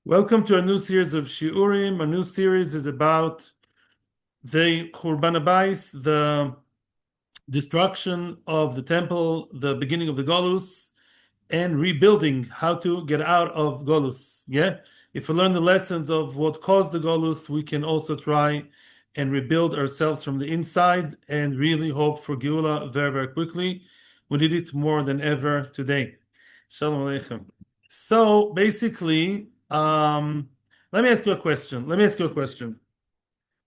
Welcome to a new series of Shiurim. A new series is about the Churban Abayis, the destruction of the temple, the beginning of the Golus, and rebuilding, how to get out of Golus. Yeah? If we learn the lessons of what caused the Golus, we can also try and rebuild ourselves from the inside and really hope for Geula very, very quickly. We need it more than ever today. Shalom Aleichem. So basically, let me ask you a question.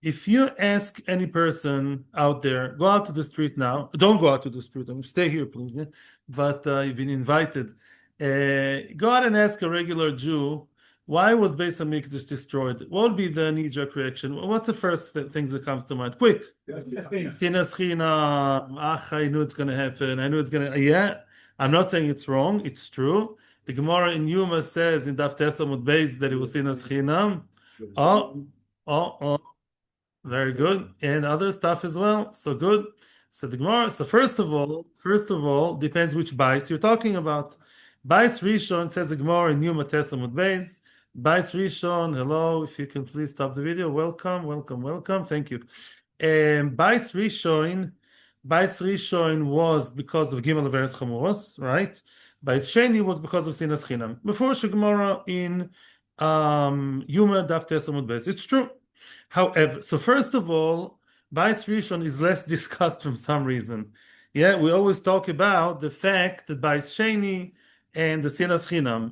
If you ask any person out there, go out to the street now. Don't go out to the street. Stay here, please. Yeah? But you've been invited. Go out and ask a regular Jew, why was Beis Hamikdash destroyed? What would be the knee-jerk reaction? What's the first things that comes to mind? Quick. Sinas Chinam. I knew it's going to happen. I knew it's going to. Yeah, I'm not saying it's wrong. It's true. The Gemara in Yuma says in Daf Tesamud Beis that it was Sinas Chinam. Oh. Very good. And other stuff as well. So good. So the Gemara. So first of all, depends which Bais you're talking about. Bais Rishon says the Gemara in Yuma Tesamud Beis. Bais Rishon, hello. If you can please stop the video. Welcome. Thank you. And Bais Rishon was because of Gimel Averes Chamuros, right? Bais Sheni was because of Sinas Chinam. Before Gemara in Yuma Daf Tesamud Beis. It's true. However, so first of all, Bais Rishon is less discussed for some reason. Yeah, we always talk about the fact that Bais Sheni and the Sinas Chinam,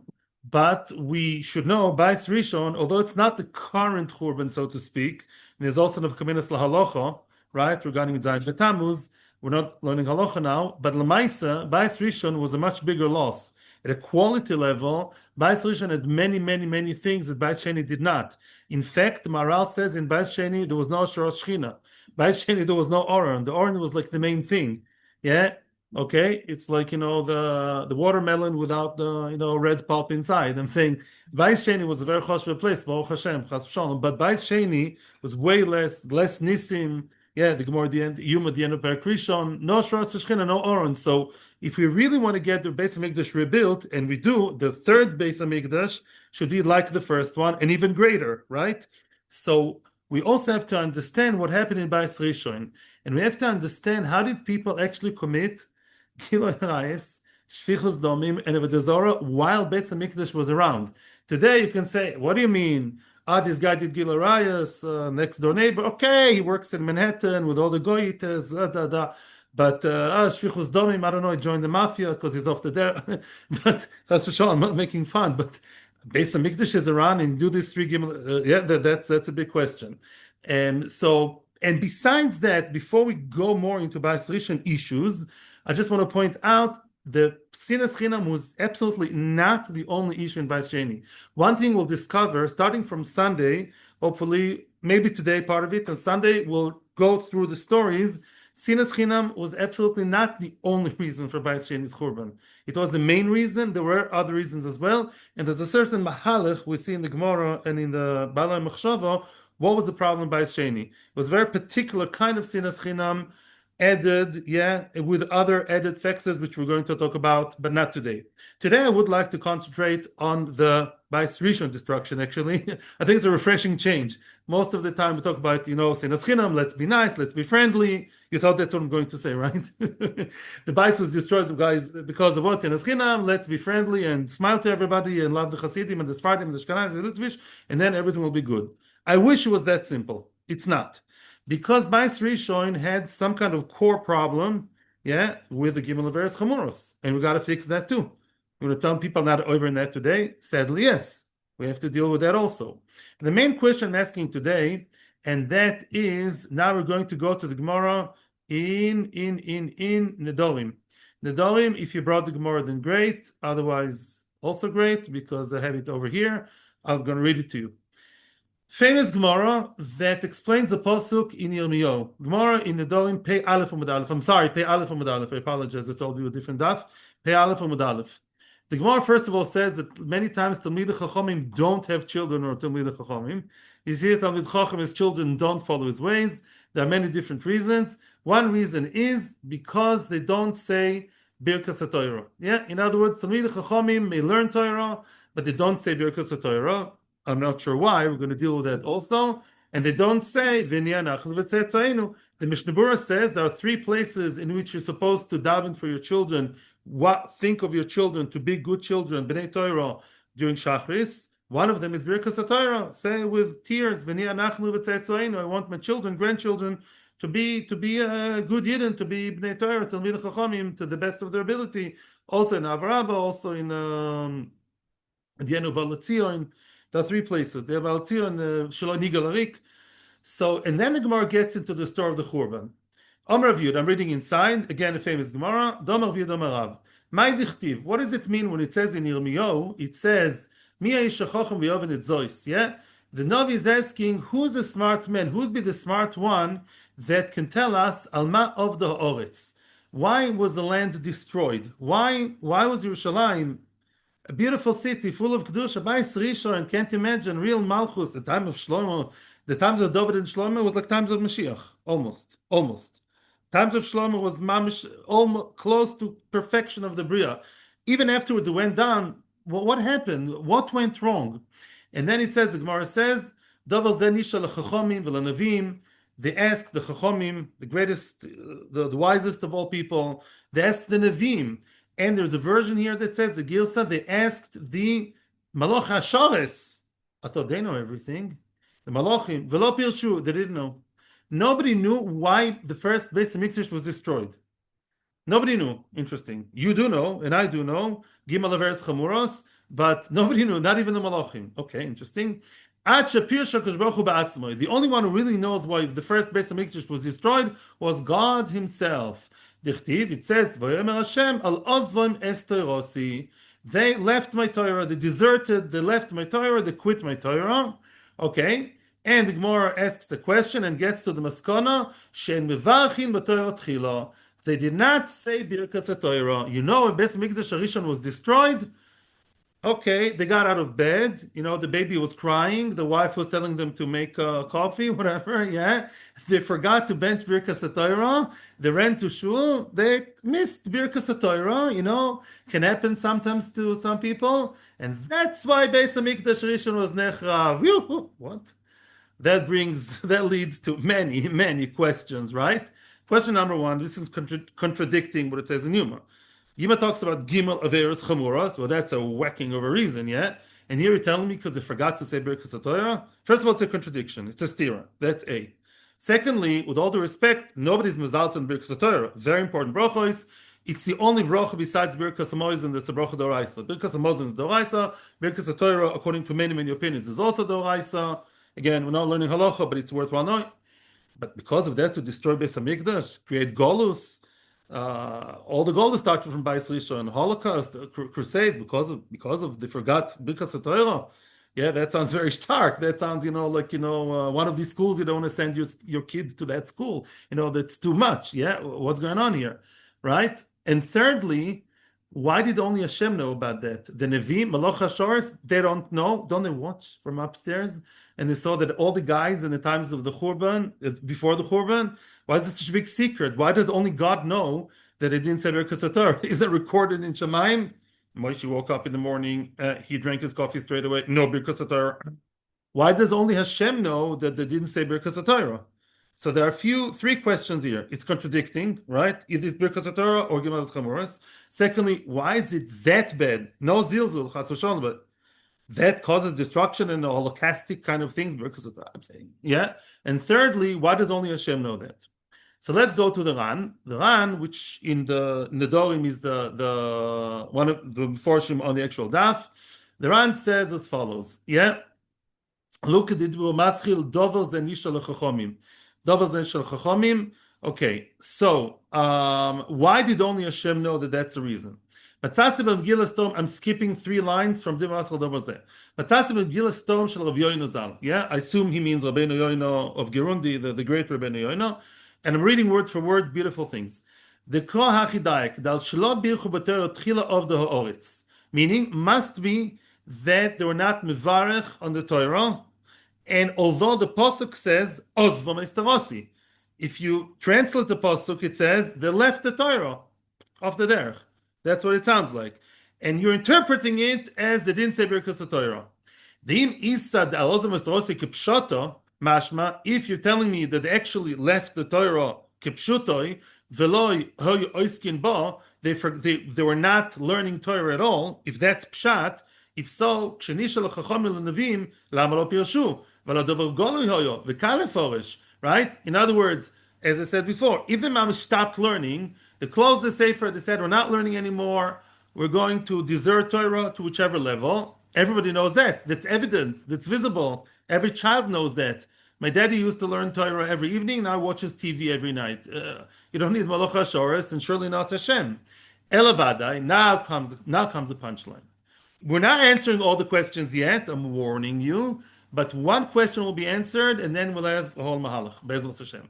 but we should know Bais Rishon, although it's not the current Churban, so to speak, and there's also the Kaminas LaHalocha, right, regarding Zayin Betamuz. We're not learning Halacha now, but Lamaisa, Bais Rishon was a much bigger loss. At a quality level, Bais Rishon had many things that Bais Sheni did not. In fact, the Maharal says in Bais Sheni there was no Shoros Shechina. Bais Sheni there was no Oren. The Oren was like the main thing. Yeah, okay. It's like the watermelon without the red pulp inside. I'm saying Bais Sheni was a very choshev place. Baruch Hashem, Chas v'Shalom. But Bais Sheni was way less nisim. Yeah, the Gemara at the end, Yuma at the end of Perek Rishon, no Shoros Shechina, no Oren. So if we really want to get the Beis Hamikdash rebuilt, and we do, the third Beis Hamikdash should be like the first one, and even greater, right? So we also have to understand what happened in Bais Rishon, and we have to understand how did people actually commit Gilui Arayos, Shfichus Domim, and Avodah Zarah while Beis Hamikdash was around. Today you can say, what do you mean? This guy did Gilui Arayos, next door neighbor. Okay, he works in Manhattan with all the goyites, But Shfichus Domim, I don't know, he joined the mafia because he's off the there. But Chas v'Shalom, I'm not making fun. But Beis Hamikdash is around and do this three Gimel. That's a big question. And besides that, before we go more into Bais Rishon issues, I just want to point out the Sinas Chinam was absolutely not the only issue in Bais Sheni. One thing we'll discover, starting from Sunday, hopefully, maybe today part of it, and Sunday we'll go through the stories. Sinas Chinam was absolutely not the only reason for Bais Sheni's Churban. It was the main reason. There were other reasons as well. And there's a certain mahalach we see in the Gemara and in the Balai Machshava. What was the problem by Sheni? It was a very particular kind of Sinas Chinam, added, with other added factors which we're going to talk about, but not today. Today I would like to concentrate on the Bais Rishon destruction, actually. I think it's a refreshing change. Most of the time we talk about, Sinas Chinam, let's be nice, let's be friendly. You thought that's what I'm going to say, right? The Bais was destroyed, guys, because of what? Sinas Chinam, let's be friendly and smile to everybody and love the Hasidim and the Sfardim and the Ashkenazim and the Litvish, and then everything will be good. I wish it was that simple. It's not. Because Bais Rishon had some kind of core problem, with the Gimel Averes Chamuros. And we got to fix that too. We're going to tell people not over in that today. Sadly, yes. We have to deal with that also. The main question I'm asking today, and that is, now we're going to go to the Gemara in Nedorim. Nedorim, if you brought the Gemara, then great. Otherwise, also great, because I have it over here. I'm going to read it to you. Famous Gemara that explains the pasuk in Yirmiyahu. Gemara in Nedorim, Pei Aleph Amud Aleph. I'm sorry, Pei Aleph Amud Aleph. I apologize, I told you a different daf. Pei Aleph Amud Aleph. The Gemara first of all says that many times Talmidei Chachamim don't have children or Talmidei Chachamim. You see that Talmid Chacham, his children don't follow his ways. There are many different reasons. One reason is because they don't say Birkas HaTorah. In other words, Talmidei Chachamim may learn Torah, but they don't say Birkas HaTorah. I'm not sure why. We're going to deal with that also. And they don't say V'nei anachnu v'tzetzayinu. The Mishnah Berurah says there are three places in which you're supposed to daven for your children. Think of your children to be good children, b'nei Torah, during Shachris. One of them is Birkas HaTorah. Say with tears, V'nei anachnu v'tzetzayinu. I want my children, grandchildren, to be a good yidden, to be b'nei Torah, Talmid Chachamim, to the best of their ability. Also in Avarabba, also in at the end of Valatzion. There are three places. They have Valatzion, Shalom Nigalarik. So, and then the Gemara gets into the story of the Churban. Amar Rav Yud, I'm reading inside, again a famous Gemara. Domar Rav Yud Amar Rav. Mai dichtiv. What does it mean when it says in Yirmiyahu, it says, Mi ha'ish hachacham v'yoven et zois, yeah? The Navi is asking, who's the smart man? Who's be the smart one that can tell us, Alma of the Ha'oretz? Why was the land destroyed? Why was Yerushalayim a beautiful city full of kedusha, Bais Rishon, and can't imagine real Malchus? The time of Shlomo, the times of David and Shlomo was like times of Mashiach, almost. Times of Shlomo was mamish, almost close to perfection of the Bria. Even afterwards, it went down. What happened? What went wrong? And then it says, the Gemara says, Davar zeh nisha lechachomim v'lanavim. They asked the Chachomim, the greatest, the wisest of all people. They asked the Navim. And there's a version here that says, the Gilsa, they asked the Maloch HaShares. I thought they know everything. The Malachim, Velo Pirshu, they didn't know. Nobody knew why the first Beis HaMikdash was destroyed. Nobody knew. Interesting. You do know, and I do know. Gimel Averes Chamuros, but nobody knew, not even the Malachim. Okay, interesting. The only one who really knows why the first Beis HaMikdash was destroyed was God Himself. It says, Hashem al ozvoim es toirosi. They left my Torah, they deserted, they left my Torah, they quit my Torah. Okay, and the Gemara asks the question and gets to the maskana, she'en mevarchin b'Torah tchila. They did not say Birkas HaTorah. You know, when Beis HaMikdash Harishon was destroyed, okay, they got out of bed. You know, the baby was crying. The wife was telling them to make coffee, whatever. Yeah, they forgot to bench Birkas HaTorah. They ran to shul. They missed Birkas HaTorah. You know, can sometimes to some people, and that's why Beis HaMikdash Rishon was nechrav. What? That leads to many questions, right? Question number one. This is contradicting what it says in Yuma. Yima talks about Gimel Averos Chamuras. Well, that's a whacking of a reason, yeah? And here you're telling me because they forgot to say Birkas HaTorah? First of all, it's a contradiction. It's a stira. That's A. Secondly, with all due respect, nobody's mezalz on Birkas HaTorah. Very important brachos. It's the only bracha besides Birkas HaMoizin that's a bracha d'oraisa. Birkas HaMoizin is d'oraisa. Birkas HaTorah, according to many opinions, is also d'oraisa. Again, we're not learning halacha, but it's worthwhile knowing. But because of that, to destroy Beis HaMikdash, create golus, all the golus started from Bais Rishon, Holocaust, Crusades, because of they forgot Birkas HaTorah. Yeah, that sounds very stark. That sounds, one of these schools you don't want to send your kids to that school. That's too much. Yeah, what's going on here, right? And thirdly, why did only Hashem know about that? The Nevi, Maloch HaShores, they don't know. Don't they watch from upstairs? And they saw that all the guys in the times of the Churban, before the Churban, why is it such a big secret? Why does only God know that it didn't say Birkas HaTorah? Is it recorded in Shemaim? Moshe woke up in the morning, he drank his coffee straight away. No Birkas HaTorah. Why does only Hashem know that they didn't say Birkas HaTorah? So there are three questions here. It's contradicting, right? Either it's Birkas HaTorah or Gemara Chamuras. Secondly, why is it that bad? No zilzul, chas v'shalom, but that causes destruction and holocaustic kind of things because of that, I'm saying. Yeah. And thirdly, why does only Hashem know that? So let's go to the Ran. The Ran, which in the Nedorim is the one of the Meforshim on the actual daf. The Ran says as follows. Yeah. Look at it. Maschil dovos zenisha lechachomim. Dovos zenisha lechachomim. Okay. So why did only Hashem know that that's the reason? I'm skipping 3 lines from Dimasal Dovazeh. Yeah, I assume he means Rabbeinu Yoino of Gerundi, the great Rabbeinu Yoino. And I'm reading word for word beautiful things. The Kro HaChidaik, Dal Shelo Birchu B'Torah Tchila of the Ha'oretz. Meaning, must be that they were not Mevarech on the Torah. And although the Pasuk says, Ozvom Estarosi, if you translate the Pasuk, it says, they left the Torah off the derech. That's what it sounds like. And you're interpreting it as they didn't say Birkas HaTorah. If you're telling me that they actually left the Torah kipshutoi, veloy hoy oiskin ba, they were not learning Torah at all. If that's pshat, if so, kshenishal chacham lenavim lama lo pirshu v'ladover golui hoyo v'kaleforish. Right? In other words, as I said before, if the mamish stopped learning, they closed the sefer. They said we're not learning anymore. We're going to desert Torah to whichever level. Everybody knows that. That's evident. That's visible. Every child knows that. My daddy used to learn Torah every evening. Now watches TV every night. You don't need Malach HaShoros and surely not Hashem. Elavadai. Now comes the punchline. We're not answering all the questions yet. I'm warning you. But one question will be answered, and then we'll have a whole mahalach. Bezos Hashem.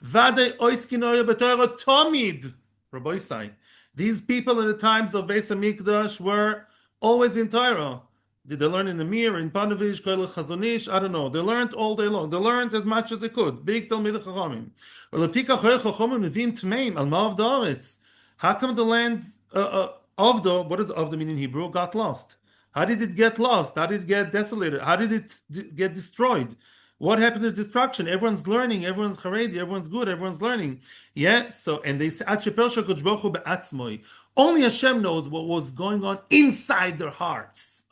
Vadei oiskinoya b'Torah tomid. Rabbi Isai. These people in the times of Beis Hamikdash were always in Torah. Did they learn in the Mir, in Panovich, Koil Chazonish? I don't know. They learned all day long. They learned as much as they could. Big Talmid Chachamim. How come the land of what does Avda mean in Hebrew? Got lost. How did it get lost? How did it get desolated? How did it get destroyed? What happened to destruction? Everyone's learning, everyone's Haredi, everyone's good, everyone's learning. Yeah, so, and they say, only Hashem knows what was going on inside their hearts.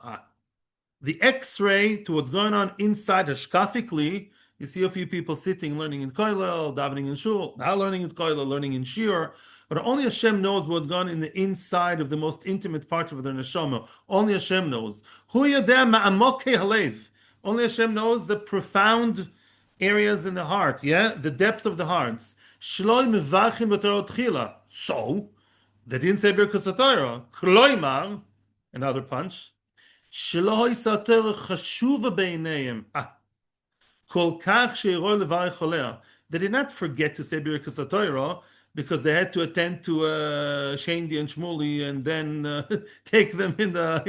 The X-ray to what's going on inside, hashkafically, you see a few people sitting, learning in Koilel, davening in Shul, now learning in Koilel, learning in Shir, but only Hashem knows what's gone in the inside of the most intimate part of their neshama. Only Hashem knows. Hu yodeh ma'amokei halev. Only Hashem knows the profound areas in the heart, yeah? The depth of the hearts. Shloi mevachim b'Torah tchila. So, they didn't say Birkas HaTorah. Kloimar, another punch. Shloi satorah chashuva beineim. Kol kach sheiroi levarech cholea. They did not forget to say Birkas HaTorah because they had to attend to Shendi and Shmuli and then take them in the,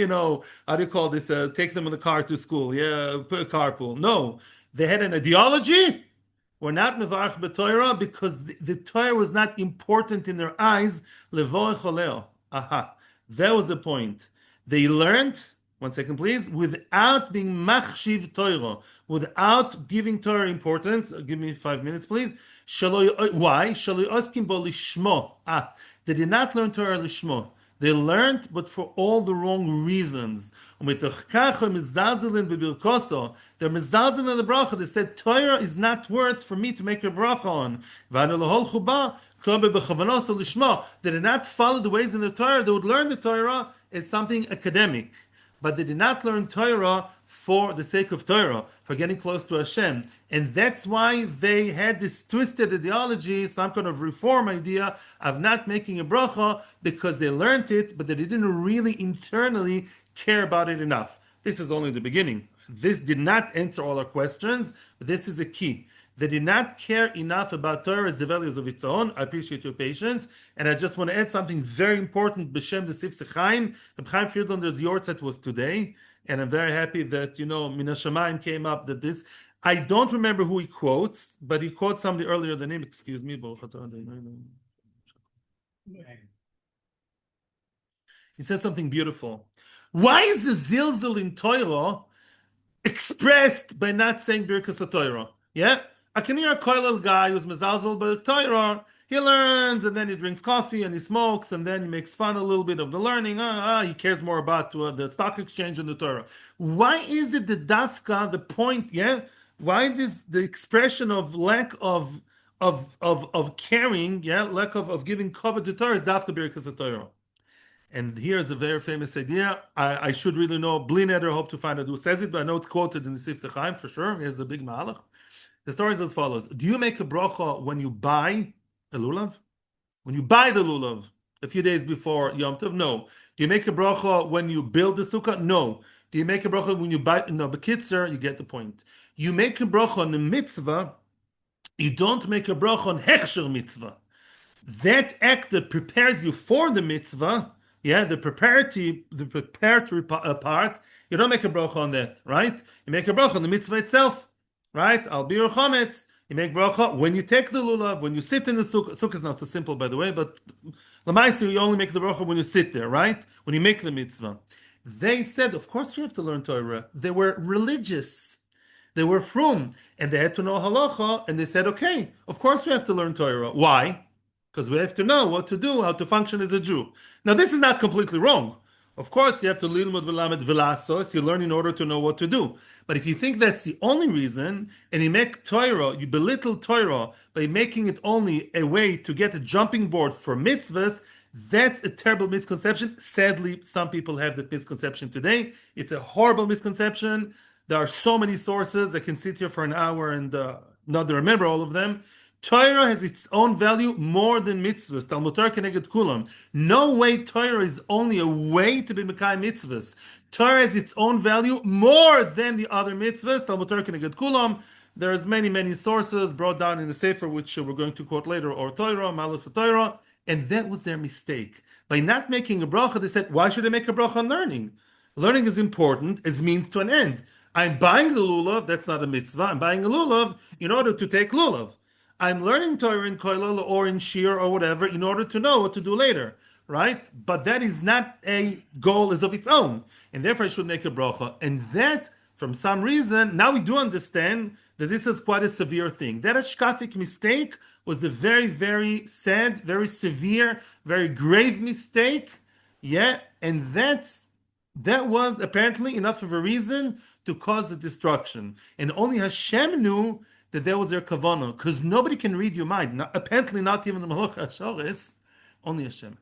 how do you call this? Take them in the car to school. Yeah, carpool. No, they had an ideology. We're not mevarach b'Torah because the Torah was not important in their eyes. Levorech oleo. Aha, that was the point. They learned. One second, please. Without being machshiv Torah, without giving Torah importance, give me 5 minutes, please. Why? They did not learn Torah lishmo. They learned, but for all the wrong reasons. They're mizalzel in the bracha. They said, Torah is not worth for me to make a bracha on. They did not follow the ways in the Torah. They would learn the Torah as something academic. But they did not learn Torah for the sake of Torah, for getting close to Hashem. And that's why they had this twisted ideology, some kind of reform idea of not making a bracha, because they learned it, but they didn't really internally care about it enough. This is only the beginning. This did not answer all our questions, but this is a key. They did not care enough about Torah as the values of its own. I appreciate your patience. And I just want to add something very important. B'Shem the Sif Sechaim. The Chaim Friedlander's Yortzeit was today. And I'm very happy that, Mina Shamayim came up that this. I don't remember who he quotes, but he quotes somebody earlier than him. Excuse me. He says something beautiful. Why is the zilzal in Torah expressed by not saying Birkas HaTorah? Yeah? I can hear a koilel guy who's mezalzel by Torah. He learns, and then he drinks coffee, and he smokes, and then he makes fun a little bit of the learning. He cares more about the stock exchange and the Torah. Why is it the dafka, the point, yeah? Why is the expression of lack of caring, yeah, lack of giving cover to Torah is dafka birkas Torah? And here's a very famous idea. I should really know. Blin Eder, hope to find out who says it, but I know it's quoted in the Sif Sechaim for sure. Here's the big malach. The story is as follows. Do you make a bracha when you buy a lulav? When you buy the lulav a few days before Yom Tov? No. Do you make a bracha when you build the sukkah? No. Do you make a bracha when you buy? No. But Kitzer, you get the point. You make a bracha on a mitzvah. You don't make a bracha on hechsher mitzvah. That act that prepares you for the mitzvah, yeah, the preparatory part, you don't make a bracha on that, right? You make a bracha on the mitzvah itself. Right? Al bir chametz. You make bracha when you take the lulav, when you sit in the sukkah. Sukkah is not so simple, by the way, but l'maisa you only make the bracha when you sit there, right? When you make the mitzvah. They said, of course we have to learn Torah. They were religious. They were frum, and they had to know halacha, and they said, okay, of course we have to learn Torah. Why? Because we have to know what to do, how to function as a Jew. Now, this is not completely wrong. Of course, you have to lilmud v'lamed v'lasos. You learn in order to know what to do. But if you think that's the only reason, and you make Torah, you belittle Torah by making it only a way to get a jumping board for mitzvahs, that's a terrible misconception. Sadly, some people have that misconception today. It's a horrible misconception. There are so many sources. I can sit here for an hour and not remember all of them. Torah has its own value more than mitzvahs. Talmud Torah keneged kulam. No way Torah is only a way to be mekayim mitzvahs. Torah has its own value more than the other mitzvahs. Talmud Torah keneged kulam. There's many sources brought down in the Sefer, which we're going to quote later, or Torah, Malas Torah, and that was their mistake. By not making a bracha, they said, why should I make a bracha on learning? Learning is important as means to an end. I'm buying the lulav, that's not a mitzvah. I'm buying a lulav in order to take lulav. I'm learning Torah in koilel or in shir or whatever in order to know what to do later, right? But that is not a goal as of its own, and therefore I should make a bracha. And that, from some reason, now we do understand that this is quite a severe thing. That ashkafic mistake was a very sad, very severe, very grave mistake, yeah, and that was apparently enough of a reason to cause the destruction. And only Hashem knew that that was their kavanah, because nobody can read your mind. Apparently not even the Malach HaShores, only Hashem.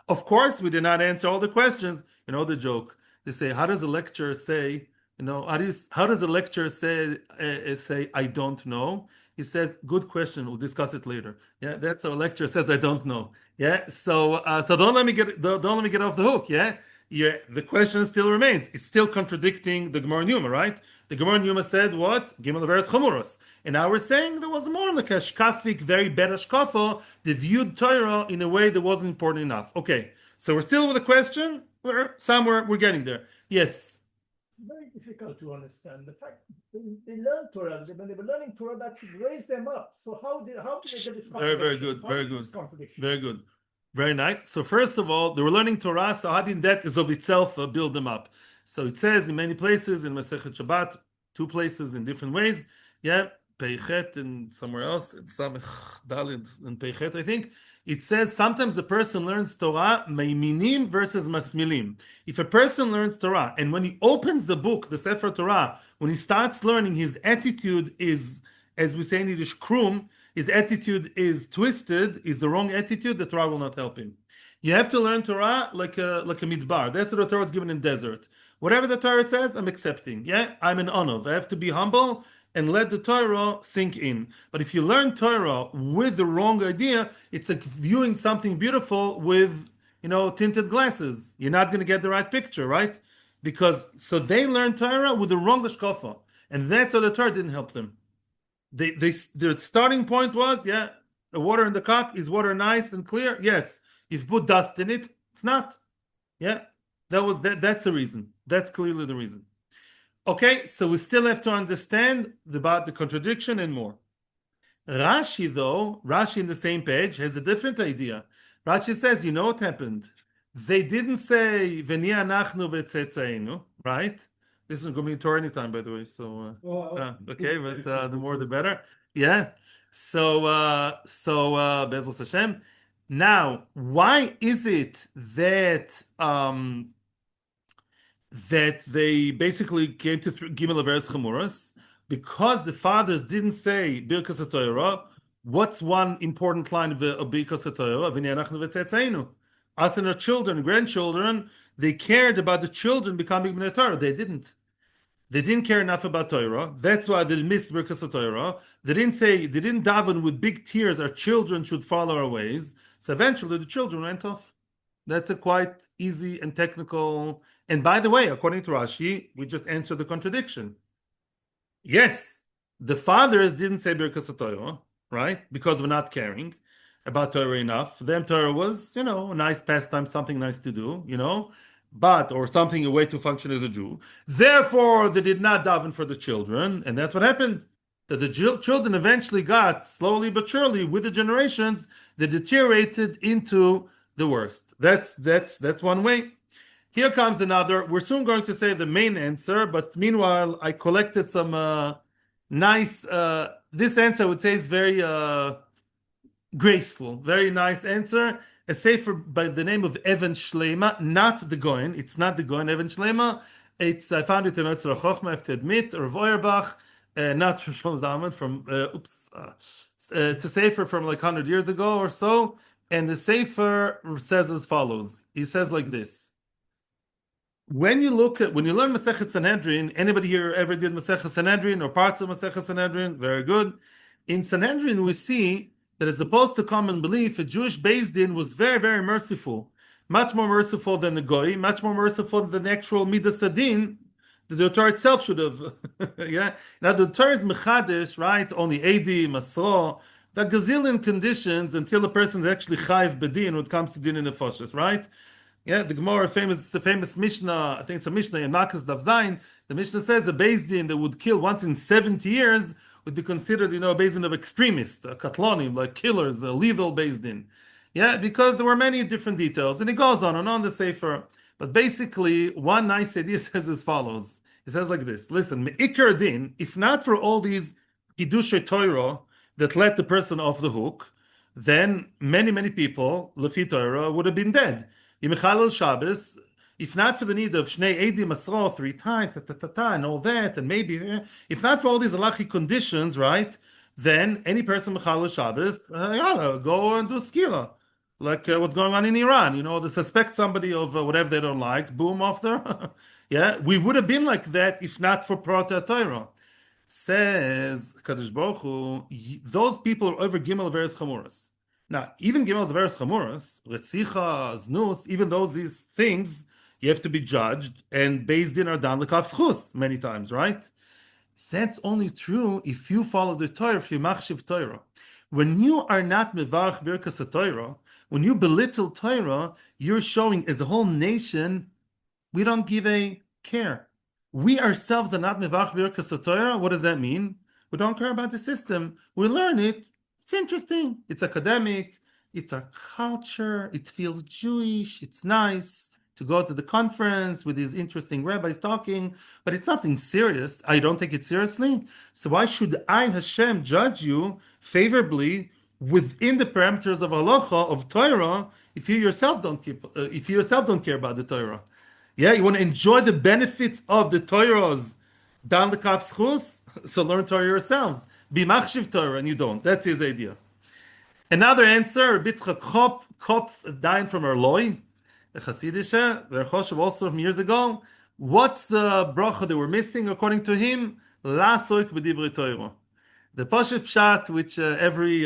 Of course, we did not answer all the questions. You know the joke. They say, how does a lecturer say, how does a lecturer say, I don't know? He says, good question, we'll discuss it later. Yeah, that's how a lecturer says, I don't know. Yeah, so don't let me get off the hook, yeah? Yeah, the question still remains. It's still contradicting the Gemara Numa, right? The Gemara Numa said what? Gimel Averes Chomuros. And now we're saying there was more like a shkafik, very bad ashkafa, they viewed Torah in a way that wasn't important enough. Okay, so we're still with the question. We're getting there. Yes. It's very difficult to understand. The fact they learned Torah, when they were learning Torah, that should raise them up. So how did they get this contradiction? Very good. Very good. Very nice. So first of all, they were learning Torah, so how did that is of itself build them up? So it says in many places, in Masechet Shabbat, 2 places in different ways, yeah, Peichet and somewhere else, Samech Dalid and Peichet, I think, it says sometimes the person learns Torah, Meiminim versus Masmilim. If a person learns Torah, and when he opens the book, the Sefer Torah, when he starts learning, his attitude is, as we say in Yiddish, krum, his attitude is twisted, is the wrong attitude, the Torah will not help him. You have to learn Torah like a midbar. That's what the Torah is given in desert. Whatever the Torah says, I'm accepting. Yeah, I'm an onov. I have to be humble and let the Torah sink in. But if you learn Torah with the wrong idea, it's like viewing something beautiful with, tinted glasses. You're not going to get the right picture, right? So they learned Torah with the wrong hashkafa. And that's how the Torah didn't help them. Their starting point was, yeah, the water in the cup, is water nice and clear? Yes. If you put dust in it, it's not. Yeah, that's the reason. That's clearly the reason. Okay, so we still have to understand about the contradiction and more. Rashi in the same page has a different idea. Rashi says, you know what happened? They didn't say V'ni anachnu v'tzetzainu, right? This isn't going to be Torah anytime, by the way. So, okay, but the more the better. Yeah. So, Bezos Hashem. Now, why is it that that they basically came to Gimel Averes Chamuras? Because the fathers didn't say Birkas HaTorah. What's one important line of Birkas HaTorah? V'nei anachnu v'tzetzainu. Us and our children, grandchildren, they cared about the children becoming Bnei Torah. They didn't. They didn't care enough about Torah. That's why they missed Birkas Torah. They didn't daven with big tears, our children should follow our ways. So eventually the children went off. That's a quite easy and technical. And by the way, according to Rashi, we just answered the contradiction. Yes, the fathers didn't say Birkas Torah, right? Because of not caring about Torah enough. For them, Torah was, a nice pastime, something nice to do, or something, a way to function as a Jew. Therefore, they did not daven for the children, and that's what happened. That the children eventually got, slowly but surely, with the generations, they deteriorated into the worst. That's one way. Here comes another. We're soon going to say the main answer, but meanwhile, I collected some nice. This answer, I would say, is very graceful, very nice answer. A sefer by the name of Evan Shlema, not the Goyen. It's not the Goyen, Evan Shlema. I found it in Otzar Chochma, I have to admit, or Feuerbach, not from Zalman, it's a sefer from like 100 years ago or so. And the sefer says as follows. He says like this. When you learn Masechet Sanhedrin, anybody here ever did Masechet Sanhedrin or parts of Masechet Sanhedrin? Very good. In Sanhedrin, we see that as opposed to common belief, a Jewish Beis Din was very, very merciful. Much more merciful than the Goy, much more merciful than the actual Midas Adin that the Torah itself should have. Yeah. Now the Torah is Mechadish, right? Only Edi, Masro, the gazillion conditions until a person is actually Chayiv Bedin when it comes to Din and Nefoshes, right? Yeah, the Gemara the famous Mishnah, I think it's a Mishnah in Makas Daf Zayin. The Mishnah says a Beis Din that would kill once in 70 years would be considered, a Beis Din of extremists, a katlonim, like killers, a lethal Beis Din. Yeah, because there were many different details, and it goes on the Sefer. But basically, one nice idea says as follows. It says like this: listen, Me'ikar Din, if not for all these Hidushei Torah that let the person off the hook, then many people, Lefi Torah, would have been dead. Yimechalel Shabbos, if not for the need of Shnei Edi Masro 3 times, and all that, and maybe, if not for all these halachic conditions, right, then any person Mechalel Shabbos, go and do skila. Like what's going on in Iran, they suspect somebody of whatever they don't like, boom, off there. Yeah, we would have been like that if not for Prota Torah. Says Kadosh Baruch Hu, those people are over Gimel Veres Chamuras. Now, even Gimel Veres Chamuras, Retzicha, Znus, even these things, you have to be judged, and Beis Din are done l'kav schus many times, right? That's only true if you follow the Torah, if you machshiv Torah. When you are not mevarach birkas Torah, when you belittle Torah, you're showing as a whole nation, we don't give a care. We ourselves are not mevarach birkas Torah. What does that mean? We don't care about the system. We learn it. It's interesting. It's academic. It's our culture. It feels Jewish. It's nice to go to the conference with these interesting rabbis talking, but it's nothing serious. I don't take it seriously. So why should I, Hashem, judge you favorably within the parameters of halacha, of Torah, if you yourself don't care about the Torah? Yeah, you want to enjoy the benefits of the Torahs, dan l'kav schus, so learn Torah yourselves. Be machshiv Torah, and you don't. That's his idea. Another answer, Bitzchak Kopf dying from Erloi, the Hasidische, the Choshev also from years ago. What's the bracha that we're missing according to him? La soik b'divrei Torah. The Pashat Pshat, which every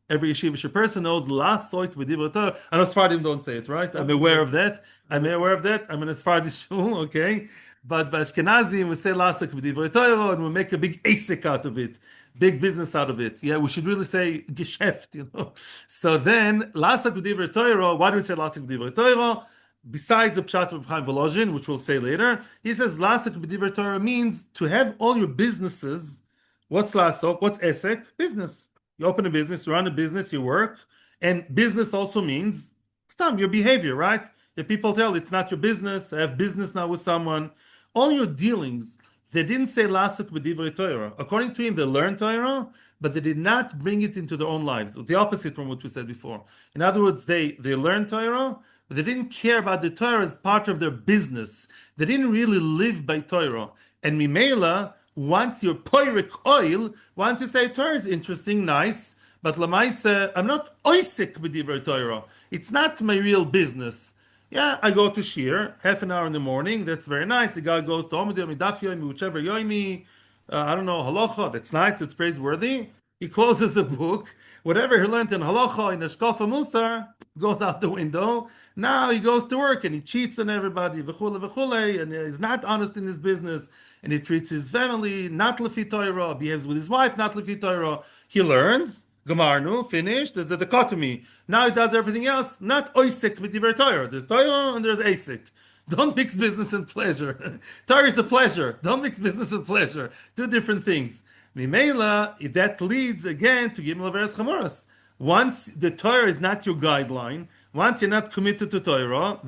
yeshivish person knows, La soik b'divrei Torah. I know Sfardim don't say it, right? I'm aware of that. I'm an Sephardi shul, okay? But by Ashkenazim, we say La soik b'divrei Torah, and we make a big asik out of it. Big business out of it. Yeah, we should really say Geschäft, So then, Lasak B'divrei Torah, why do we say Lasak B'divrei Torah? Besides the Pshat of Chaim Volozhin, which we'll say later, he says Lasak B'divrei Torah means to have all your businesses. What's Lasok? What's Esek? Business. You open a business, you run a business, you work. And business also means, your behavior, right? If people tell it's not your business, I have business now with someone. All your dealings, they didn't say Lasuk b'divrei Torah. According to him, they learned Torah, but they did not bring it into their own lives. The opposite from what we said before. In other words, they learned Torah, but they didn't care about the Torah as part of their business. They didn't really live by Torah. And Mimela, once you're poirik oil, once you say Torah is interesting, nice, but Lamaisa, I'm not oisik b'divrei Torah. It's not my real business. Yeah, I go to Shir, half an hour in the morning. That's very nice. The guy goes to Omedim, Midaf Yoimi, whichever Yoimi. I don't know, Halacha. That's nice. It's praiseworthy. He closes the book. Whatever he learned in Halacha, in Eshkofa Musar, goes out the window. Now he goes to work and he cheats on everybody, v'chule, and he's not honest in his business. And he treats his family not lefi Torah, behaves with his wife not lefi Torah. He learns. Gamarnu, finished. There's a dichotomy. Now he does everything else. Not oisik b'divrei Torah. There's Torah and there's asik. Don't mix business and pleasure. Torah is a pleasure. Don't mix business and pleasure. Two different things. Mimela, that leads again to Gimel Veres Chamuras. Once the Torah is not your guideline, Once you're not committed to Torah,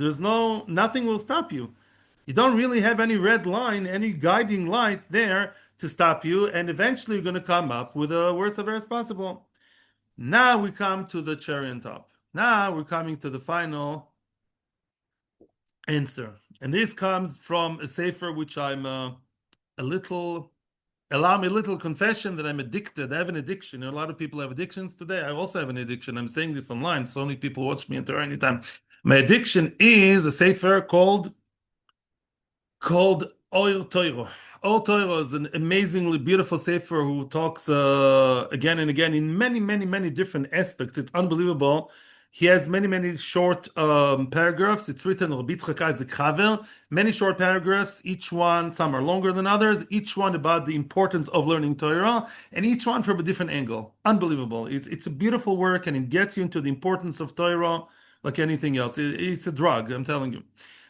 nothing will stop you. You don't really have any red line, any guiding light there to stop you, and eventually you're going to come up with the worst of as possible. Now we come to the cherry on top. Now we're coming to the final answer. And this comes from a sefer which I'm a little, allow me a little confession that I'm addicted. I have an addiction. A lot of people have addictions today. I also have an addiction. I'm saying this online, so only people watch me enter anytime. My addiction is a sefer called Oir Toiro. Oir Toiro is an amazingly beautiful sefer who talks again and again in many, many, many different aspects. It's unbelievable. He has many, many short paragraphs. It's written on Rabbi Yitzchak Isaac Chaver. Many short paragraphs, each one, some are longer than others, each one about the importance of learning Torah, and each one from a different angle. Unbelievable. It's a beautiful work, and it gets you into the importance of Torah like anything else. It's a drug, I'm telling you.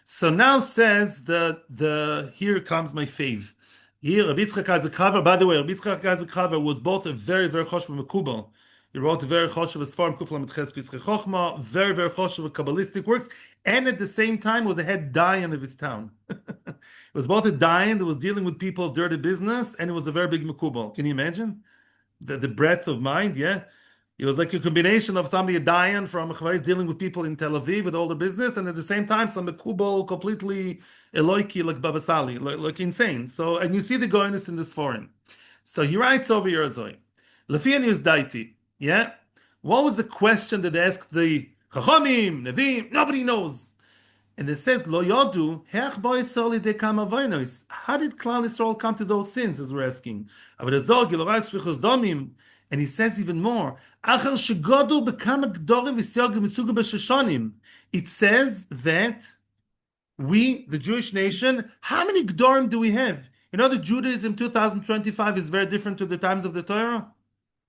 So now says the here comes my fave. Here, Rabbi Yitzchak Isaac Chaver. By the way, Rabbi Yitzchak Isaac Chaver was both a very, very choshev mekubal. He wrote a very choshev Sfarim Kufla Mitches Pischei Chochma, very, very choshev Kabbalistic works, and at the same time was a head dayan of his town. It was both a dayan that was dealing with people's dirty business, and it was a very big mekubal. Can you imagine the breadth of mind? Yeah. It was like a combination of somebody a dayan from Chavais dealing with people in Tel Aviv with all the business, and at the same time some mekubal completely eloiki like Baba Sali, like insane. So, and you see the goyness in this foreign. So he writes over here, Zoy. Lefian is daiti. Yeah? What was the question that they asked the Chachamim, Nevim? Nobody knows. And they said, Lo yodu, hech boy soli de kama voinos. How did Klal Yisrael come to those sins, as we're asking? Avodazog, Gilorai Shvichos Domim. And he says even more, Achar shegodu bekama gdorim v'syogim v'sugim b'shoshonim. It says that we, the Jewish nation, how many gdorim do we have? You know that Judaism 2025 is very different to the times of the Torah?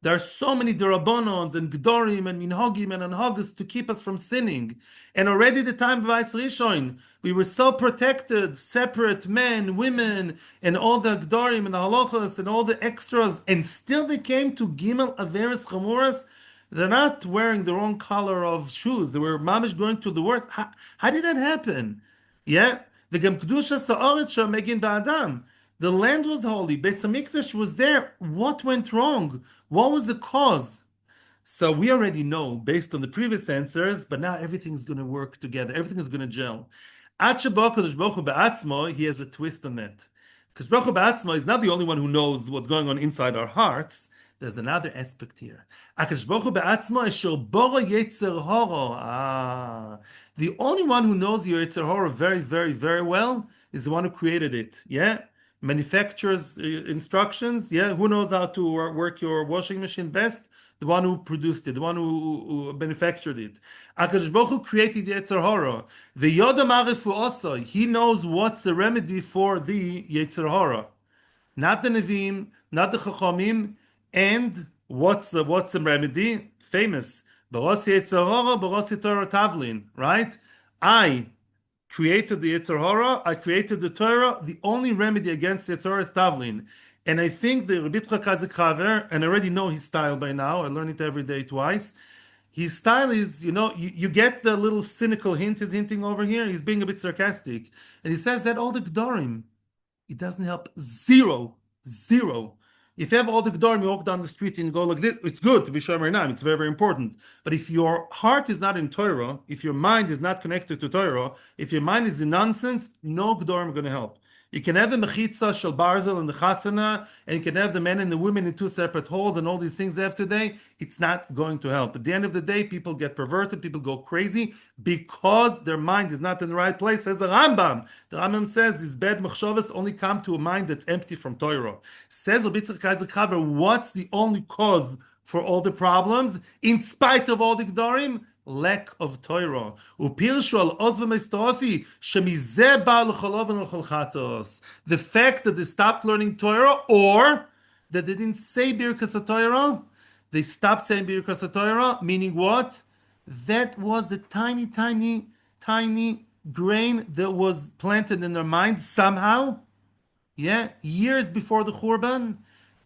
There are so many derabonons and gdorim and minhagim and anhagas to keep us from sinning. And already the time of Ais Rishon, we were so protected, separate men, women, and all the gdorim and the halachas and all the extras, and still they came to Gimel Averis Chamuras. They're not wearing the wrong color of shoes. They were mamish going to the worst. How did that happen? Yeah? The Gam Kedusha Sa'aret Shah Megin Ba'adam. The land was holy. Beis Hamikdash was there. What went wrong? What was the cause? So we already know based on the previous answers, but now everything's going to work together. Everything is going to gel. He has a twist on that. Because Baruch Hu Ba'atzmo is not the only one who knows what's going on inside our hearts. There's another aspect here. The only one who knows your Yetzer Hara very, very, very well is the one who created it. Yeah? Manufacturer's instructions. Yeah? Who knows how to work your washing machine best? The one who produced it, the one who manufactured it. HaKadosh Baruch Hu created Yetzer Hara. The Yoda Marifu also. He knows what's the remedy for the Yetzer Hara. Not the Nevi'im, not the Chachamim, and what's the remedy? Famous. Baros Yetzer Hara, Baros Torah Tavlin, right? I created the Yetzer Hara, I created the Torah. The only remedy against Yetzer Hara is Tavlin. And I think the Rabbi Yitzchak Isaac Chaver, and I already know his style by now, I learn it every day twice. His style is, you get the little cynical hint he's hinting over here. He's being a bit sarcastic. And he says that all the Gdorim, it doesn't help. Zero. If you have all the Gdorim, you walk down the street and go like this, it's good to be Shomer Naim. It's very, very important. But if your heart is not in Torah, if your mind is not connected to Torah, if your mind is in nonsense, no Gdorim are going to help. You can have the mechitza shel barzel and the chasana, and you can have the men and the women in two separate holes and all these things they have today. It's not going to help. At the end of the day, people get perverted, people go crazy because their mind is not in the right place. Says the Rambam. The Rambam says these bad machshavas only come to a mind that's empty from Torah. Says Rabbi Yitzchak Isaac Chaver, what's the only cause for all the problems, in spite of all the Gdorim? Lack of Torah. The fact that they stopped learning Torah, or that they didn't say Birkas Torah, they stopped saying Birkas Torah, meaning what? That was the tiny, tiny, tiny grain that was planted in their minds somehow, years before the Churban,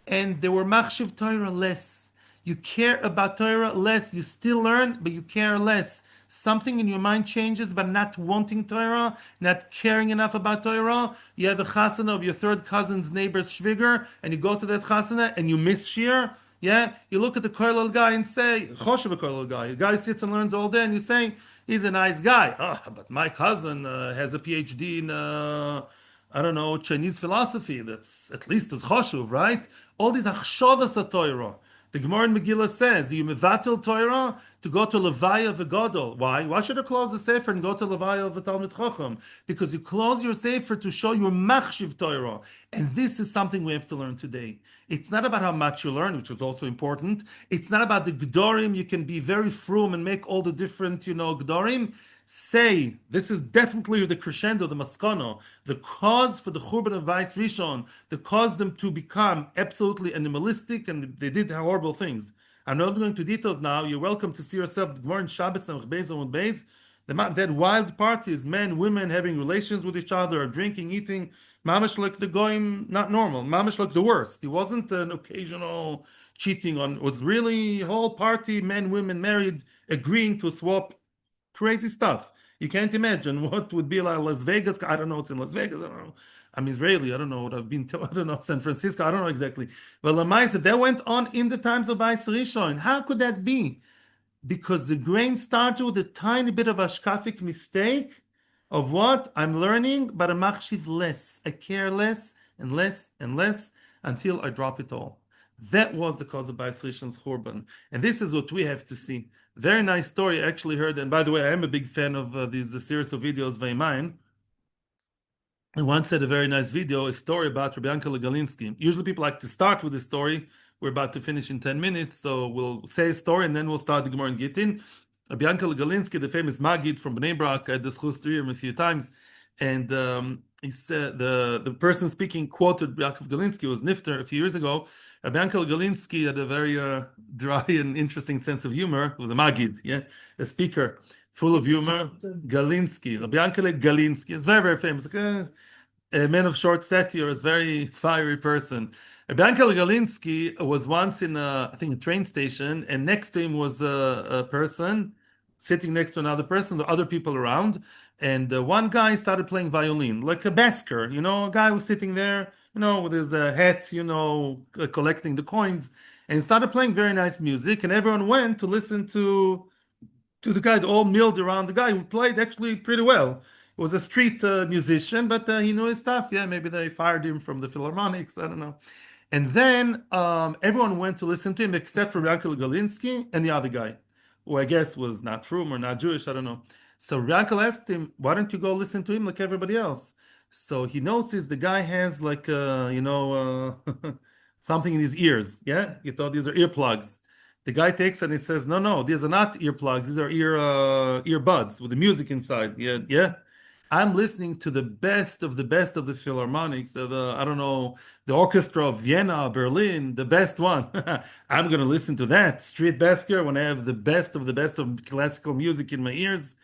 and they were machshiv Torah less. You care about Torah less. You still learn, but you care less. something in your mind changes about not wanting Torah, not caring enough about Torah. You have the chasana of your third cousin's neighbor's shviger, and you go to that chasana and you miss shir. Yeah, you look at the kollel guy and say, "Choshev a kollel guy." A guy sits and learns all day, and you say, "He's a nice guy." Oh, but my cousin has a PhD in, I don't know, Chinese philosophy. That's at least as choshev, right? All these achshavas of Torah. The Gemara in Megillah says, "You mevatel Torah to go to Levaya v'Gadol." Why? Why should I close the sefer and go to Levaya v'Talmud Chacham? Because you close your sefer to show your machshiv Torah, and this is something we have to learn today. It's not about how much you learn, which is also important. It's not about the Gdorim. You can be very frum and make all the different, Gdorim. Say, this is definitely the crescendo, the maskano, the cause for the Churban of Bais Rishon, that caused them to become absolutely animalistic, and they did horrible things. I'm not going into details now. You're welcome to see yourself more in Shabbos and Beis and Beis. That wild parties, men, women having relations with each other, drinking, eating, mamish like the goyim, not normal, mamish like the worst. It wasn't an occasional cheating on, it was really whole party, men, women married, agreeing to swap. Crazy stuff. You can't imagine what would be like Las Vegas. I don't know what's in Las Vegas. I don't know. I'm Israeli. I don't know what I've been to. I don't know. San Francisco. I don't know exactly. But Lamaisa, that went on in the times of Bais Rishon. How could that be? Because the grain started with a tiny bit of ashkafic mistake of what I'm learning, but I'm machshiv less. I care less and less and less until I drop it all. That was the cause of Bais Rishon's Churban. And this is what we have to see. Very nice story. I actually heard, and by the way, I am a big fan of these series of videos, Vaymain. I once had a very nice video, a story about Rabbi Yankel Galinsky. Usually people like to start with a story. We're about to finish in 10 minutes, so we'll say a story and then we'll start the Gemara and Gittin. Rabbi Yankel Galinsky, the famous Maggid from Bnei Brak, I had the schus to hear him a few times, and he said the person speaking quoted Yaakov Galinsky was Nifter a few years ago. Rabbi Yankel Galinsky had a very dry and interesting sense of humor. He was a Maggid, a speaker full of humor. Galinsky, Rabbi Yankel Galinsky is very, very famous. Like, a man of short stature, is a very fiery person. Rabbi Yankel Galinsky was once in I think a train station, and next to him was a person sitting next to another person, the other people around, and one guy started playing violin, like a basker, a guy was sitting there, with his hat, collecting the coins, and started playing very nice music, and everyone went to listen to the guy, they all milled around the guy who played actually pretty well. He was a street musician, but he knew his stuff. Yeah, maybe they fired him from the Philharmonics. I don't know. And then everyone went to listen to him except for Yankel Galinsky and the other guy, who I guess was not frum or not Jewish. I don't know. So Yankel asked him, "Why don't you go listen to him like everybody else?" So he noticed the guy has like, something in his ears. Yeah, he thought these are earplugs. The guy takes it and he says, "No, no, these are not earplugs. These are earbuds with the music inside." Yeah, yeah. I'm listening to the best of the best of the Philharmonics, I don't know, the orchestra of Vienna, Berlin, the best one. I'm going to listen to that street basker when I have the best of classical music in my ears.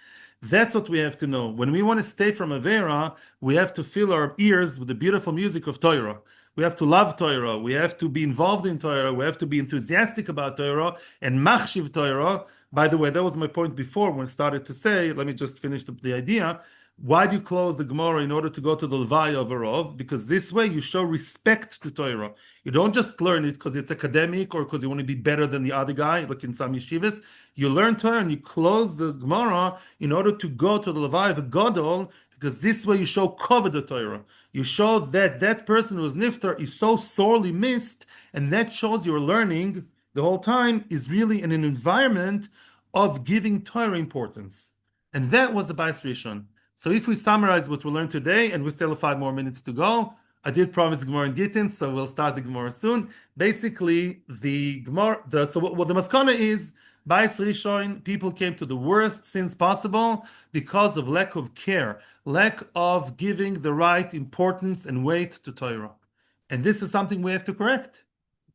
That's what we have to know. When we want to stay from Avera, we have to fill our ears with the beautiful music of Torah. We have to love Torah. We have to be involved in Torah. We have to be enthusiastic about Torah and machshiv Torah. By the way, that was my point before when I started to say, let me just finish the idea. Why do you close the Gemara in order to go to the Levaya of a Rov? Because this way you show respect to Torah. You don't just learn it because it's academic or because you want to be better than the other guy, like in some yeshivas. You learn Torah and you close the Gemara in order to go to the Levaya of Gadol, because this way you show cover the Torah. You show that that person who was niftar is so sorely missed, and that shows your learning the whole time is really in an environment of giving Torah importance. And that was the Bais Rishon. So if we summarize what we learned today, and we still have 5 more minutes to go, I did promise Gemara and Gittin, so we'll start the Gemara soon. Basically, the Gemara, what the maskana is, Bais Rishon, people came to the worst sins possible because of lack of care, lack of giving the right importance and weight to Torah. And this is something we have to correct.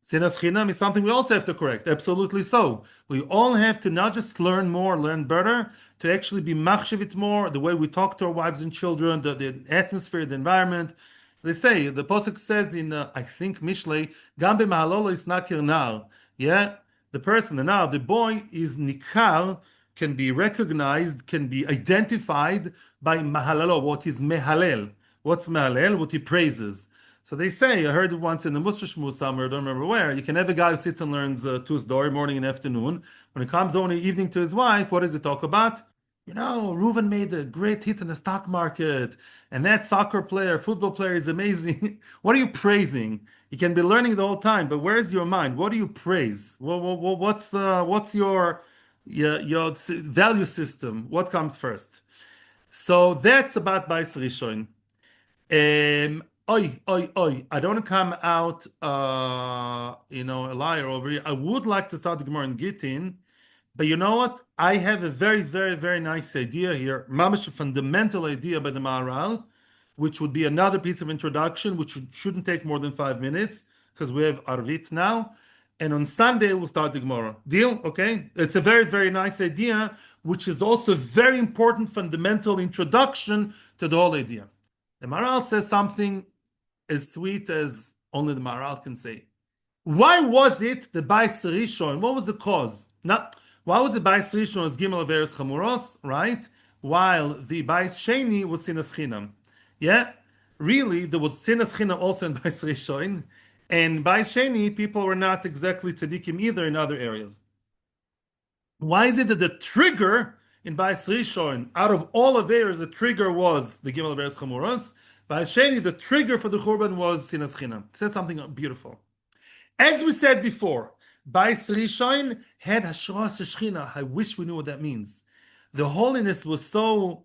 Sinas Chinam is something we also have to correct. Absolutely so. We all have to not just learn more, learn better, to actually be machshivit more, the way we talk to our wives and children, the atmosphere, the environment. They say, the Pasuk says in, I think, Mishlei, Gam b'mahalolo is nakir nar. Yeah, the person, the boy is nikar can be recognized, can be identified by mahalalo, what is mehalel. What's mehalel? What he praises. So they say, I heard it once in the Musrishmu somewhere, I don't remember where, you can have a guy who sits and learns Tuesday morning and afternoon. When he comes home in the evening to his wife, what does he talk about? Reuven made a great hit in the stock market, and that soccer player, football player is amazing. What are you praising? You can be learning the whole time, but where is your mind? What do you praise? What's your value system? What comes first? So that's about Bais Rishon. Oi. I don't come out, a liar over here. I would like to start the Gemara in Gittin, but you know what? I have a very, very, very nice idea here. Mamish, a fundamental idea by the Maharal, which would be another piece of introduction, which shouldn't take more than 5 minutes, because we have Arvit now. And on Sunday, we'll start the Gemara. Deal? Okay? It's a very, very nice idea, which is also a very important fundamental introduction to the whole idea. The Maharal says something as sweet as only the Maharal can say. Why was it the Bais Rishon? What was the cause? Why was the Bais Rishon was Gimel Averos Chamuros, right? While the Bais Sheni was Sinas Chinam. Yeah? Really, there was Sinas Chinam also in Bais Rishon, and Bais Sheni, people were not exactly tzaddikim either in other areas. Why is it that the trigger in Bais Rishon, out of all Averos, the trigger was the Gimel Averos Chamuros? Bais Sheni, the trigger for the Churban was Sinas Chinam. It says something beautiful. As we said before, Bais Rishon had Hashras Shechina. I wish we knew what that means. The holiness was so,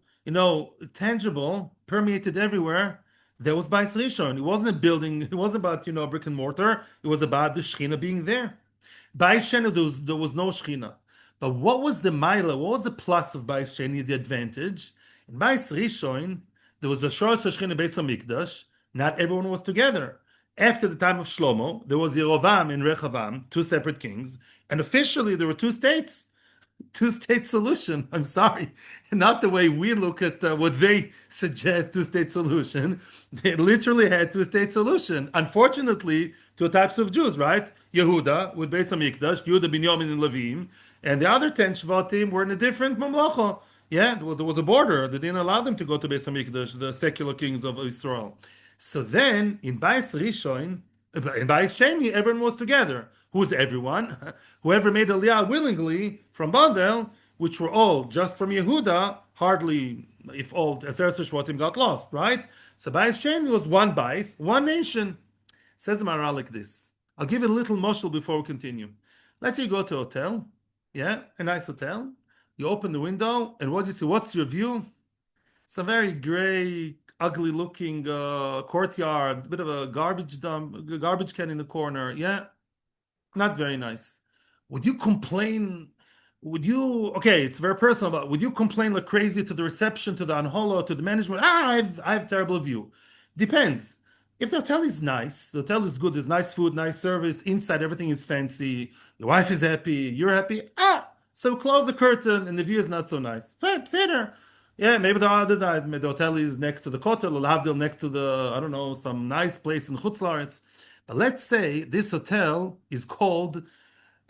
tangible, permeated everywhere. There was Bais Rishon. It wasn't a building. It wasn't about, brick and mortar. It was about the Shechina being there. Bais Sheni, there was no Shechina. But what was the Maila? What was the plus of Bais Sheni, the advantage? In Bais Rishon, there was a Shras Shechina Beis HaMikdash. Not everyone was together. After the time of Shlomo, there was Yerovam and Rechavam, two separate kings, and officially there were two states. Two-state solution. I'm sorry, not the way we look at what they suggest. Two-state solution. They literally had two-state solution. Unfortunately, two types of Jews, right? Yehuda with Beis Hamikdash, Yehuda, Binyamin, and Levim, and the other 10 Shvatim were in a different mamlacha. Yeah, there was a border. They didn't allow them to go to Beis Hamikdash, the secular kings of Israel. So then, in Bais Rishon, in Bais Sheni, everyone was together. Who's everyone? Whoever made Aliyah willingly from Babel, which were all just from Yehuda, hardly, if all, Eser Shvatim got lost, right? So Bais Sheni was one Bais, one nation. Says the Maharal like this. I'll give you a little moshel before we continue. Let's say you go to a hotel, yeah, a nice hotel. You open the window, and what do you see? What's your view? It's a very gray, ugly-looking courtyard, a bit of a garbage dump, garbage can in the corner. Yeah, not very nice. Would you complain? Okay, it's very personal, but would you complain like crazy to the reception, to the anholo, to the management? I have terrible view. Depends. If the hotel is nice, the hotel is good, there's nice food, nice service, inside everything is fancy, your wife is happy, you're happy. So close the curtain and the view is not so nice. Fine, there. Yeah, maybe the other night, the hotel is next to the Kotel, or Havdil next to the, I don't know, some nice place in Chutz La'aretz. But let's say this hotel is called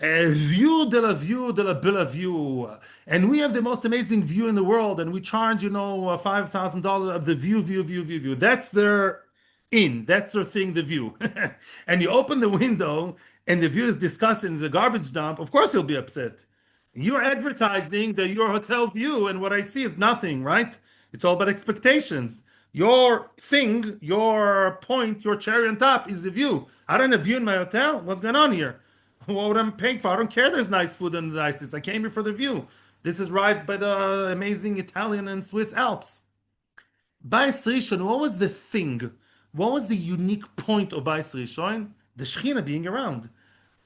View de la View de la Bella View. And we have the most amazing view in the world, and we charge, $5,000 of the view. That's their that's their thing, the view. And you open the window, and the view is disgusting, it's a garbage dump, of course you'll be upset. You're advertising your hotel view, and what I see is nothing, right? It's all about expectations. Your thing, your point, your cherry on top is the view. I don't have view in my hotel. What's going on here? What would I paying for? I don't care there's nice food and the nicest. I came here for the view. This is right by the amazing Italian and Swiss Alps. Bais Rishon, what was the thing? What was the unique point of Bais Rishon? The Shechina being around.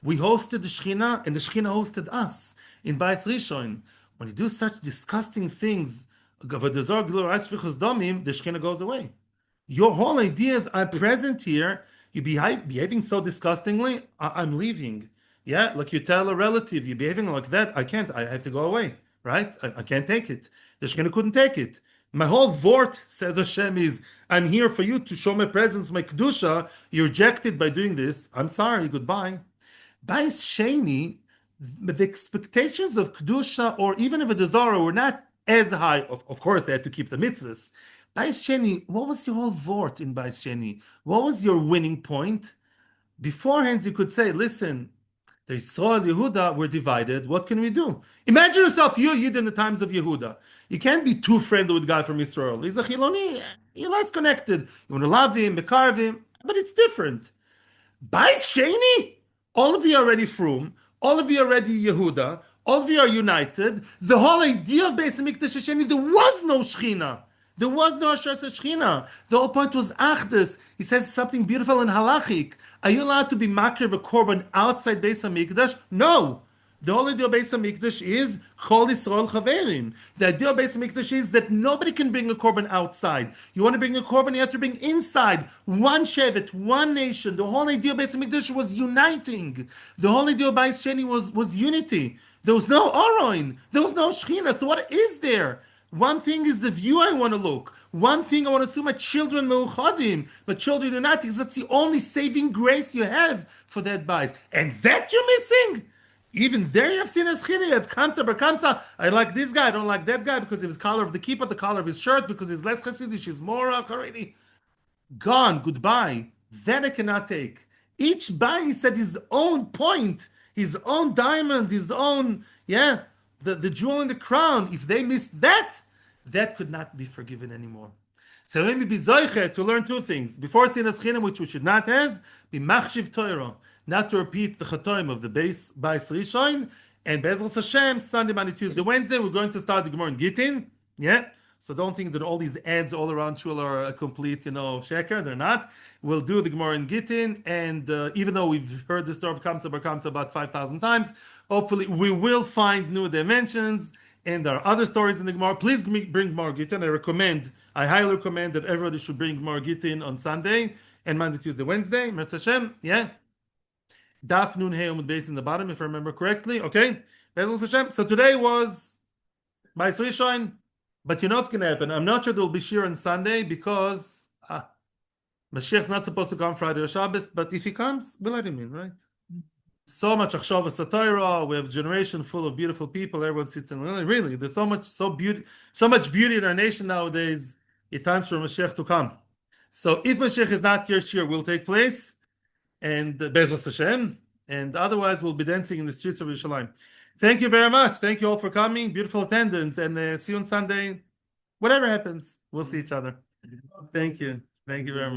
We hosted the Shechina, and the Shechina hosted us in Bais Rishon. When you do such disgusting things, the Shechina goes away. Your whole idea is, I'm present here, you behaving so disgustingly, I'm leaving. Yeah, like you tell a relative, you're behaving like that, I can't, I have to go away, right? I can't take it. The Shechina couldn't take it. My whole vort, says Hashem, is, I'm here for you to show my presence, my kedusha. You rejected by doing this. I'm sorry, goodbye. Bais Sheni, But the expectations of Kedusha or even of a Dezora were not as high. Of course, they had to keep the mitzvahs. Bais Sheni, what was your whole vort in Bais Sheni? What was your winning point? Beforehand, you could say, listen, the Yisrael Yehuda were divided. What can we do? Imagine yourself, you Yid in the times of Yehuda. You can't be too friendly with a guy from Israel. He's a Chiloni. You're less connected. You want to love him, bekarv him, but it's different. Bais Sheni, all of you are already frum, all of you are already Yehuda, all of you are united. The whole idea of Beis Hamikdash Sheni, there was no Shechina. There was no Asher Shechina. The whole point was Achdus. He says something beautiful in Halachic. Are you allowed to be makir of a korban outside Beis Hamikdash? No. The whole idea of Beis Hamikdash is Chol Yisrael Chaverim. The idea of Beis Hamikdash is that nobody can bring a korban outside. You want to bring a korban, you have to bring inside. One shevet, one nation. The whole idea of Beis Hamikdash was uniting. The whole idea of Beis Sheni was unity. There was no Oroin. There was no Shechina. So what is there? One thing is the view I want to look. One thing I want to see my children meuchadim, but children united, because that's the only saving grace you have for that bias. And that you're missing? Even there you have seen as chini, you have kamsa bar kamsa. I like this guy, I don't like that guy because of his color of the kippah, the color of his shirt, because he's less chassidish, he's more Haredi. Gone, goodbye. That I cannot take. Each buy said his own point, his own diamond, his own, the jewel in the crown. If they missed that, that could not be forgiven anymore. So let me be zoiche to learn two things. Before sinas chinam, which we should not have, be machshiv Torah, not to repeat the chatoim of the base Rishon, and Bezras Hashem, Sunday, Monday, Tuesday, Wednesday, we're going to start the Gemara in Gittin. Yeah. So don't think that all these ads all around Shul are a complete, sheker. They're not. We'll do the Gemara in Gittin, and even though we've heard the story of Kamsa Bar Kamsa about 5,000 times, hopefully we will find new dimensions. And there are other stories in the Gemara. Please bring Gemara Gittin. I highly recommend that everybody should bring Gemara Gittin on Sunday and Monday, Tuesday, Wednesday. Mertz Hashem, yeah. Daf Nun Hey Amud Beis in the bottom, if I remember correctly. Okay, Bezos Hashem. So today was Bais Rishon, but you know what's going to happen. I'm not sure there will be shir on Sunday because Mashiach's not supposed to come Friday or Shabbos. But if he comes, we'll let him in, right? So much achshava satira. We have a generation full of beautiful people. Everyone sits in. Really, there's so much beauty in our nation nowadays. It's time for Mashiach to come. So if Mashiach is not here, shir will take place, and Bezos Hashem, and otherwise we'll be dancing in the streets of Yerushalayim. Thank you very much. Thank you all for coming. Beautiful attendance, and see you on Sunday. Whatever happens, we'll see each other. Thank you. Thank you very much.